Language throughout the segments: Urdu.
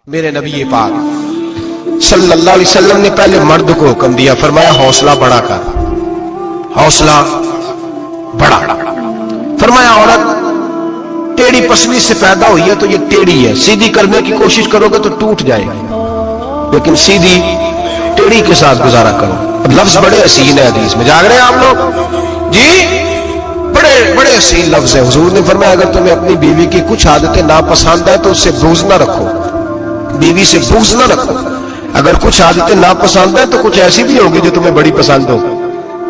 میرے نبی پاک صلی اللہ علیہ وسلم نے پہلے مرد کو حکم دیا، فرمایا حوصلہ بڑا کر، حوصلہ بڑا۔ فرمایا عورت ٹیڑھی پسلی سے پیدا ہوئی ہے تو یہ ٹیڑھی ہے، سیدھی کرنے کی کوشش کرو گے تو ٹوٹ جائے گی، لیکن سیدھی ٹیڑھی کے ساتھ گزارا کرو۔ لفظ بڑے حسین ہے، حدیث میں جاگ رہے ہیں آپ لوگ جی، بڑے بڑے حسین لفظ ہے۔ حضور نے فرمایا اگر تمہیں اپنی بیوی کی کچھ عادتیں ناپسند ہے تو اس سے بغض نہ رکھو، بیوی سے بغض نہ رکھو۔ اگر کچھ عادتیں ناپسند ہیں تو کچھ ایسی بھی ہوگی جو تمہیں بڑی پسند ہو،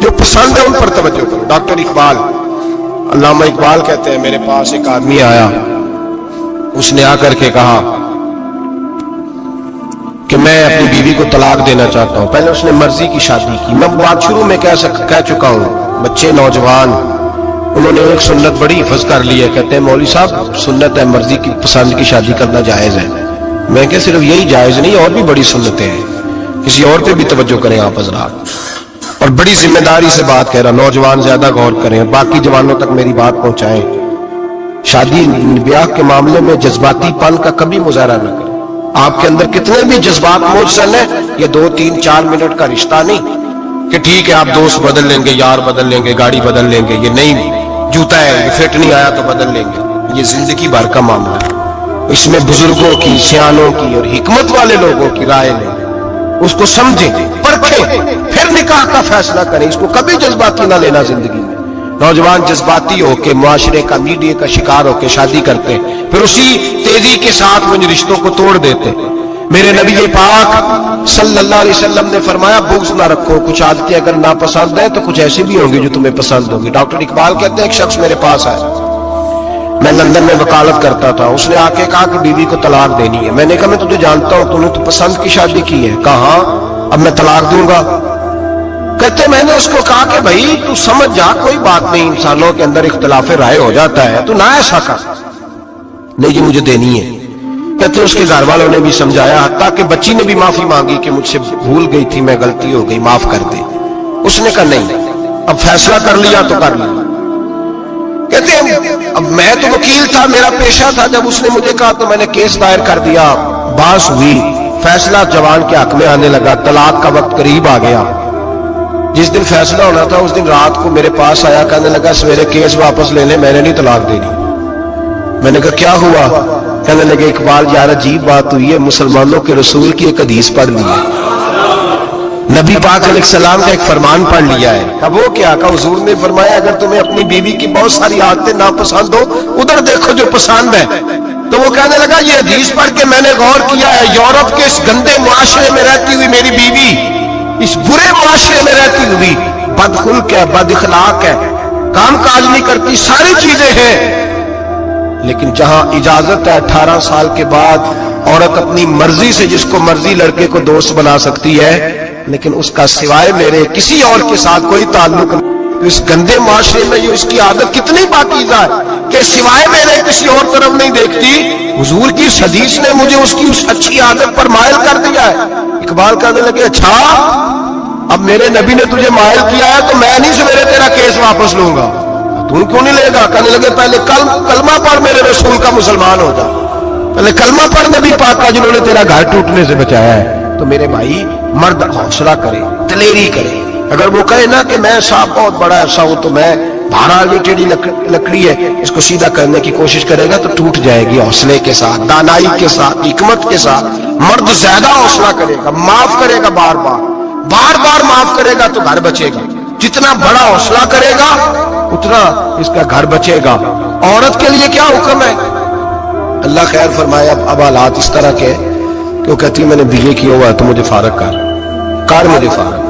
جو پسند ہے ان پر توجہ کرو۔ ڈاکٹر اقبال، علامہ اقبال کہتے ہیں میرے پاس ایک آدمی آیا، اس نے آ کر کے کہا کہ میں اپنی بیوی کو طلاق دینا چاہتا ہوں۔ پہلے اس نے مرضی کی شادی کی، میں بات شروع میں کہہ چکا ہوں، بچے نوجوان انہوں نے ایک سنت بڑی حفظ کر لی ہے، کہتے ہیں مولوی صاحب سنت ہے مرضی کی پسند کی شادی کرنا جائز ہے۔ میں کہ صرف یہی جائز نہیں، اور بھی بڑی سنتیں ہیں، کسی اور پہ بھی توجہ کریں آپ حضرات، اور بڑی ذمہ داری سے بات کہہ رہا، نوجوان زیادہ غور کریں، باقی جوانوں تک میری بات پہنچائیں۔ شادی بیاہ کے معاملے میں جذباتی پن کا کبھی مظاہرہ نہ کریں۔ آپ کے اندر کتنے بھی جذبات موجود ہیں، یہ 2 3 4 منٹ کا رشتہ نہیں کہ ٹھیک ہے آپ دوست بدل لیں گے، یار بدل لیں گے، گاڑی بدل لیں گے، یہ نہیں، جوتا ہے یہ فٹ نہیں آیا تو بدل لیں گے، یہ زندگی بھر کا معاملہ ہے۔ اس میں بزرگوں کی، سیانوں کی اور حکمت والے لوگوں کی رائے لیں، اس کو سمجھیں، پرکھیں، پھر نکاح کا فیصلہ کریں۔ اس کو کبھی جذباتی نہ لینا زندگی میں۔ نوجوان جذباتی ہو کے، معاشرے کا، میڈیا کا شکار ہو کے شادی کرتے، پھر اسی تیزی کے ساتھ ان رشتوں کو توڑ دیتے۔ میرے نبی پاک صلی اللہ علیہ وسلم نے فرمایا بغض نہ رکھو، کچھ عادتیں اگر ناپسند ہیں تو کچھ ایسی بھی ہوں گی جو تمہیں پسند ہوگی۔ ڈاکٹر اقبال کہتے ہیں ایک شخص میرے پاس آیا، میں لندن میں وکالت کرتا تھا، اس نے آ کے کہا کہ بیوی کو طلاق دینی ہے۔ میں نے کہا میں تجھے جانتا ہوں، تو نے تو پسند کی شادی کی ہے۔ کہا اب میں طلاق دوں گا؟ کہتے میں نے اس کو کہا کہ بھائی تو سمجھ جا، کوئی بات نہیں، انسانوں کے اندر اختلاف رائے ہو جاتا ہے، تو نہ ایسا کر، نہیں جی مجھے دینی ہے۔ کہتے اس کے گھر والوں نے بھی سمجھایا، حتیٰ کہ بچی نے بھی معافی مانگی کہ مجھ سے بھول گئی تھی، میں غلطی ہو گئی، معاف کر دے۔ اس نے کہا نہیں، اب فیصلہ کر لیا تو کر لیا۔ کہتے ہیں اب میں تو وکیل تھا، میرا پیشہ تھا، جب اس نے مجھے کہا تو میں نے کیس دائر کر دیا، بحث ہوئی، فیصلہ جوان کے حق میں آنے لگا، طلاق کا وقت قریب آ گیا۔ جس دن فیصلہ ہونا تھا اس دن رات کو میرے پاس آیا، کہنے لگا سویرے کیس واپس لے لیں، میں نے نہیں طلاق دینی۔ میں نے کہا کیا ہوا؟ کہنے لگے اقبال یار عجیب بات ہوئی ہے، مسلمانوں کے رسول کی ایک حدیث پڑھ لی ہے، نبی پاک علیہ السلام کا ایک فرمان پڑھ لیا ہے۔ کہا وہ کیا؟ کہا حضور نے فرمایا اگر تمہیں اپنی بیوی کی بہت ساری عادتیں ناپسند ہو، ادھر دیکھو جو پسند ہے۔ تو وہ کہنے لگا یہ حدیث پڑھ کے میں نے غور کیا ہے، یورپ کے اس گندے معاشرے میں رہتی ہوئی میری بیوی اس برے معاشرے میں رہتی ہوئی بدخلق ہے، بد اخلاق ہے، کام کاج نہیں کرتی، ساری چیزیں ہیں، لیکن جہاں اجازت ہے 18 سال کے بعد عورت اپنی مرضی سے جس کو مرضی لڑکے کو دوست بنا سکتی ہے، لیکن اس کا سوائے میرے کسی اور کے ساتھ کوئی تعلق نہیں۔ اس گندے معاشرے میں یہ اس کی عادت کتنی پاکیزہ ہے کہ سوائے میرے کسی اور طرف نہیں دیکھتی۔ حضور کی حدیث نے مجھے اس کی اس اچھی عادت پر مائل کر دیا ہے۔ اقبال کہنے لگے اچھا اب میرے نبی نے تجھے مائل کیا ہے تو میں نہیں سویرے تیرا کیس واپس لوں گا۔ تو کیوں نہیں لے گا؟ کہنے لگے پہلے کلمہ پڑھ میرے رسول کا مسلمان ہو جا، پہلے کلمہ پڑھ نبی پاک کا جنہوں نے تیرا گھر ٹوٹنے سے بچایا ہے۔ تو میرے بھائی مرد حوصلہ کرے، دلیری کرے۔ اگر وہ کہے نا کہ میں صاحب بہت بڑا ایسا ہوں تو میں بہرحال یہ ٹیڑھی لکڑی ہے اس کو سیدھا کرنے کی کوشش کرے گا تو ٹوٹ جائے گی۔ حوصلے کے ساتھ، دانائی کے ساتھ، حکمت کے ساتھ مرد زیادہ حوصلہ کرے گا، معاف کرے گا، بار بار معاف کرے گا تو گھر بچے گا۔ جتنا بڑا حوصلہ کرے گا اتنا اس کا گھر بچے گا۔ عورت کے لیے کیا حکم ہے؟ اللہ خیر فرمایا اب حالات اس طرح کے کہ وہ کہتی میں نے BA کیا ہوا ہے تو مجھے فارغ کر مجھے فارغ۔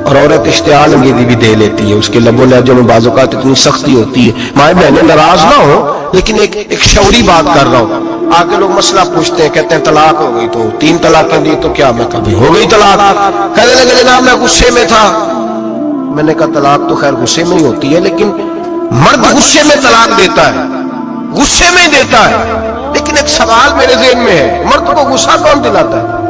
اور عورت اشتعال انگیزی بھی دے لیتی ہے، اس کے لب و لہجوں میں بعض اوقات اتنی سختی ہوتی ہے، مائیں بہنیں ناراض نہ ہو، لیکن ایک شعوری بات کر رہا ہوں۔ آگے لوگ مسئلہ پوچھتے ہیں، کہتے ہیں طلاق ہو گئی تو 3 طلاقیں دی تو کیا؟ میں کبھی ہو گئی طلاق؟ کہنے لگے جناب میں غصے میں تھا۔ میں نے کہا طلاق تو خیر غصے میں ہی ہوتی ہے، لیکن مرد غصے میں طلاق دیتا ہے، غصے میں ہی دیتا ہے، لیکن ایک سوال میرے ذہن میں ہے، مرد کو غصہ کون دلاتا ہے؟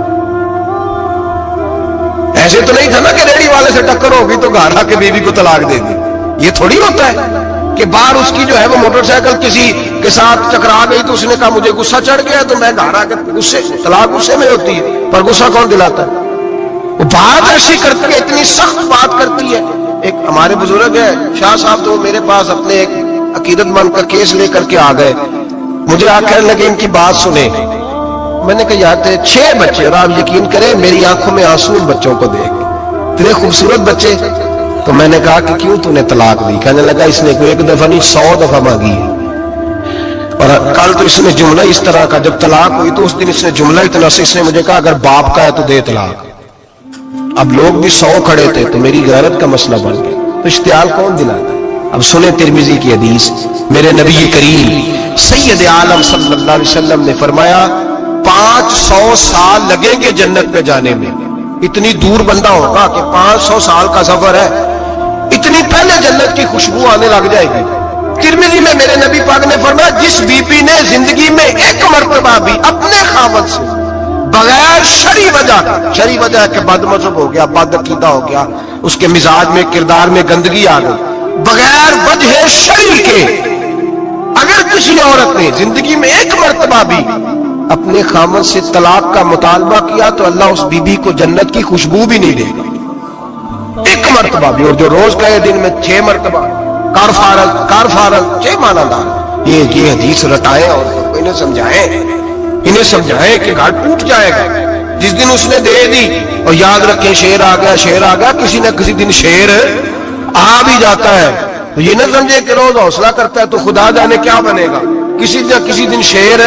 ایسے تو نہیں تھا نا کہ ریڑھی والے سے ٹکر ہوگی تو گھر آ کے بیوی کو طلاق دے دی، یہ تھوڑی ہوتا ہے۔ کہ باہر اس کی جو ہے وہ موٹر سائیکل کسی کے ساتھ ٹکرا گئی تو اس نے کہا مجھے غصہ چڑھ گیا تو میں گھر آ کے غصے، طلاق غصے میں ہوتی ہے، پر غصہ کون دلاتا ہے؟ وہ بات ایسی کرتی ہے، اتنی سخت بات کرتی ہے. ایک ہمارے بزرگ ہے شاہ صاحب، تو میرے پاس اپنے ایک عقیدت مند کا کیس لے کر کے آ گئے. مجھے آ کہنے لگے ان کی بات سنیں. میں نے کہا یار 6 بچے، اور آپ یقین کریں میری آنکھوں میں آنسو ان بچوں کو دیکھ، اتنے خوبصورت بچے. تو میں نے کہا کہ کیوں تو نے طلاق دی؟ کہنے لگا اس نے کوئی 1 دفعہ نہیں 100 دفعہ مانگی ہے. اور کل تو اس نے جملہ اس طرح کا، جب طلاق ہوئی تو اس دن اس نے جملہ اتنا سے، اس نے مجھے کہا اگر باپ کا ہے تو دے طلاق. اب لوگ بھی 100 کھڑے تھے تو میری غیرت کا مسئلہ بن گیا. تو اشتعال کون دلاتا ہے؟ اب سنیں ترمذی کی حدیث، میرے نبی کریم سید عالم صلی اللہ علیہ وسلم نے فرمایا 500 سال لگیں گے جنت میں جانے میں. اتنی دور بندہ ہوگا کہ 500 سال کا سفر ہے، اتنی پہلے جنت کی خوشبو آنے لگ جائے گی. ترمذی میں میرے نبی پاک نے فرمایا جس بی بی نے زندگی میں 1 مرتبہ بھی اپنے خاوند سے بغیر شرعی وجہ کہ بد مذہب ہو گیا، بد عقیدہ ہو گیا، اس کے مزاج میں کردار میں گندگی آ گئی، بغیر وجہ شرعی کے اگر کسی عورت نے زندگی میں 1 مرتبہ بھی اپنے خاوند سے طلاق کا مطالبہ کیا تو اللہ اس بی بی کو جنت کی خوشبو بھی نہیں دے گا. 1 مرتبہ بھی. اور جو روز کہے دن میں 6 مرتبہ کار فارغ 6 معنی دار یہ حدیث رٹائیں اور انہیں سمجھائیں کہ گھر ٹوٹ جائے گا. جس دن اس نے دے دی، اور یاد رکھیں شیر آ گیا، کسی نہ کسی دن شیر آ بھی جاتا ہے. تو یہ نہ سمجھے کہ روز حوصلہ کرتا ہے تو خدا جانے کیا بنے گا. کسی نہ کسی دن شیر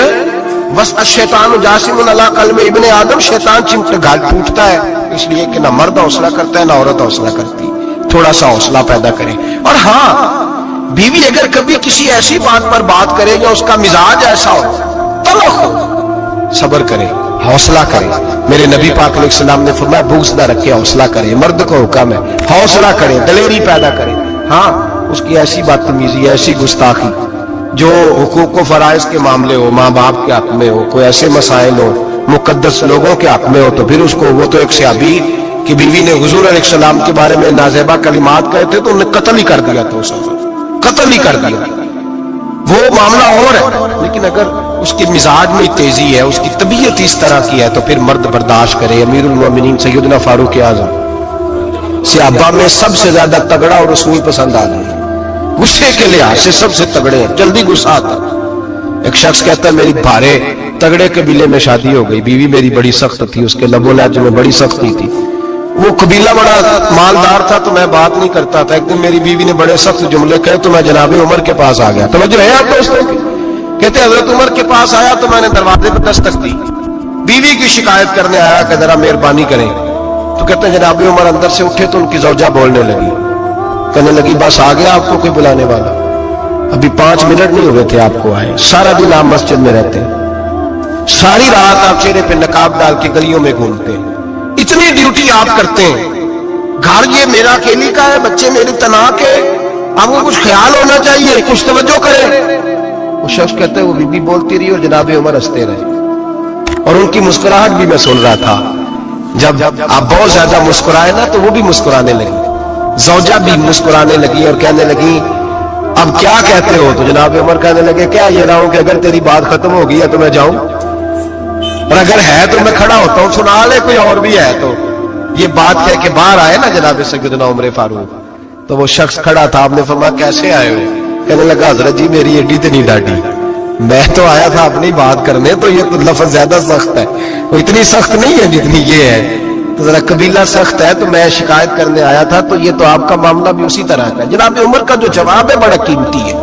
بس الشیطان جاسم علی قلب ابن آدم، شیطان چمٹ گھر ٹوٹتا ہے. اس لیے کہ نہ مرد حوصلہ کرتا ہے نہ عورت حوصلہ کرتی. تھوڑا سا حوصلہ پیدا کرے. اور ہاں بیوی اگر کبھی کسی ایسی بات پر بات کرے یا اس کا مزاج ایسا ہو، تلخ ہو، صبر کرے، حوصلہ کرے. میرے نبی پاک علیہ السلام نے فرمایا بغض نہ رکھے، حوصلہ کرے. مرد کو حکم ہے حوصلہ کرے، دلیری پیدا کرے. ہاں اس کی ایسی بدتمیزی، ایسی گستاخی جو حقوق و فرائض کے معاملے ہو، ماں باپ کے حق میں ہو، کوئی ایسے مسائل ہو مقدس لوگوں کے حق میں ہو، تو پھر اس کو، وہ تو ایک صحابی کی بیوی نے حضور علیہ السلام کے بارے میں نازیبا کلمات کہے تھے تو انہیں قتل ہی کر دیا. تو قتل ہی کر دیا. وہ معاملہ اور ہے، لیکن اگر اس کے مزاج میں تیزی ہے، اس کی طبیعت اس طرح کی ہے تو پھر مرد برداشت کرے. امیر المومنین سیدنا فاروق اعظم صحابہ میں سب سے زیادہ تگڑا اور رسول پسند آدمی، غصے کے لحاظ سے سب سے تگڑے ہیں، جلدی غصہ آتا. ایک شخص کہتا ہے میری بھارے تگڑے قبیلے میں شادی ہو گئی، بیوی میری بڑی سخت تھی، اس کے لب و لہجے میں بڑی سختی تھی. وہ قبیلہ بڑا مالدار تھا تو میں بات نہیں کرتا تھا. ایک دن میری بیوی نے بڑے سخت جملے کہے تو میں جناب عمر کے پاس آ گیا. توجہ ہے آپ دوستوں کی؟ کہتے حضرت عمر کے پاس آیا تو میں نے دروازے پہ دستک دی، بیوی کی شکایت کرنے آیا کہ ذرا مہربانی کریں. تو کہتے ہیں جناب عمر اندر سے اٹھے تو ان کی زوجہ بولنے لگی، کہنے لگی بس آ گیا آپ کو کوئی بلانے والا؟ ابھی 5 منٹ نہیں ہوئے تھے آپ کو آئے. سارا دن آپ مسجد میں رہتے ہیں، ساری رات آپ چہرے پہ نقاب ڈال کے گلیوں میں گھومتے ہیں، اتنی ڈیوٹی آپ کرتے ہیں. گھر یہ میرا اکیلی کا ہے، بچے میری تنہا کے، آپ کو کچھ خیال ہونا چاہیے، کچھ توجہ کریں. وہ شخص کہتے ہیں وہ بی بولتی رہی اور جناب عمر ہنستے رہے، اور ان کی مسکراہٹ بھی میں سن رہا تھا. جب آپ بہت زیادہ مسکرائے نا تو وہ بھی مسکرانے لگی، زوجہ بھی مسکرانے لگی اور کہنے لگی اب کیا کہتے ہو؟ تو جناب عمر کہنے لگے کیا یہ رہا ہوں کہ اگر تیری بات ختم ہو گئی ہے تو میں جاؤں، اور اگر ہے تو میں کھڑا ہوتا ہوں، سنا لے کوئی اور بھی ہے تو. یہ بات کہہ کے باہر آئے نا جناب سیدنا عمر فاروق، تو وہ شخص کھڑا تھا. آپ نے فرمایا کیسے آئے ہو؟ کہنے لگا حضرت جی میری ایڈی تو نہیں ڈاڈی، میں تو آیا تھا اپنی بات کرنے، تو یہ تو لفظ زیادہ سخت ہے، وہ اتنی سخت نہیں ہے جتنی یہ ہے، تو ذرا قبیلہ سخت ہے تو میں شکایت کرنے آیا تھا. تو یہ تو آپ کا معاملہ بھی اسی طرح کا ہے. جناب عمر کا جو جواب ہے بڑا قیمتی ہے.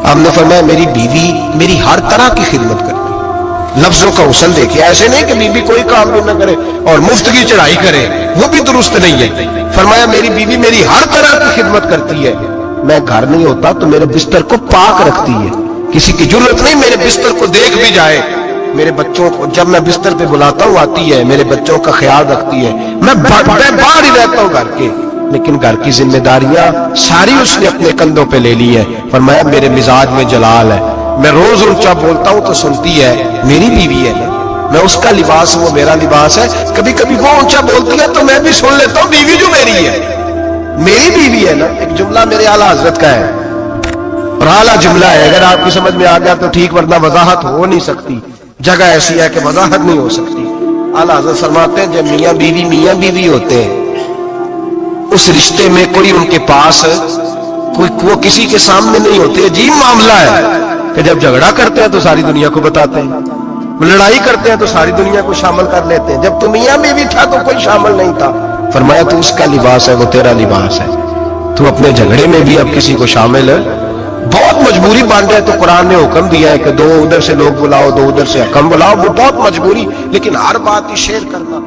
آپ نے فرمایا میری بیوی میری ہر طرح کی خدمت کرتی. لفظوں کا حسن دیکھیں، ایسے نہیں کہ بیوی کوئی کام بھی نہ کرے اور مفت کی چڑھائی کرے، وہ بھی درست نہیں ہے. فرمایا میری بیوی میری ہر طرح کی خدمت کرتی ہے، میں گھر نہیں ہوتا تو میرے بستر کو پاک رکھتی ہے، کسی کی ضرورت نہیں میرے بستر کو دیکھ بھی جائے. میرے بچوں کو جب میں بستر پہ بلاتا ہوں آتی ہے، میرے بچوں کا خیال رکھتی ہے. میں باہر ہی رہتا ہوں گھر کے، لیکن گھر کی ذمہ داریاں ساری اس نے اپنے کندھوں پہ لے لی ہے. فرمایا میرے مزاج میں جلال ہے، میں روز اونچا بولتا ہوں تو سنتی ہے، میری بیوی ہے نا، میں اس کا لباس ہوں وہ میرا لباس ہے. کبھی کبھی وہ اونچا بولتی ہے تو میں بھی سن لیتا ہوں، بیوی جو میری ہے، میری بیوی ہے نا. ایک جملہ میرے اعلیٰ حضرت کا ہے، اور اعلیٰ جملہ ہے، اگر آپ کی سمجھ میں آ گیا تو ٹھیک، ورنہ وضاحت ہو نہیں سکتی، جگہ ایسی ہے کہ وضاحت نہیں ہو سکتی۔ اعلیٰ حضرت فرماتے ہیں جب میاں بیوی ہوتے ہیں، اس رشتے میں کوئی ان کے پاس وہ کسی کے سامنے نہیں ہوتے۔ عجیب معاملہ ہے کہ جب جھگڑا کرتے ہیں تو ساری دنیا کو بتاتے ہیں، لڑائی کرتے ہیں تو ساری دنیا کو شامل کر لیتے ہیں۔ جب تو میاں بیوی تھا تو کوئی شامل نہیں تھا۔ فرمایا تو اس کا لباس ہے، وہ تیرا لباس ہے، تو اپنے جھگڑے میں بھی اب کسی کو شامل ہے، بہت مجبوری بن جائے تو قرآن نے حکم دیا ہے کہ دو ادھر سے لوگ بلاؤ، دو ادھر سے حکم بلاؤ، وہ بہت مجبوری، لیکن ہر بات ہی شیئر کرنا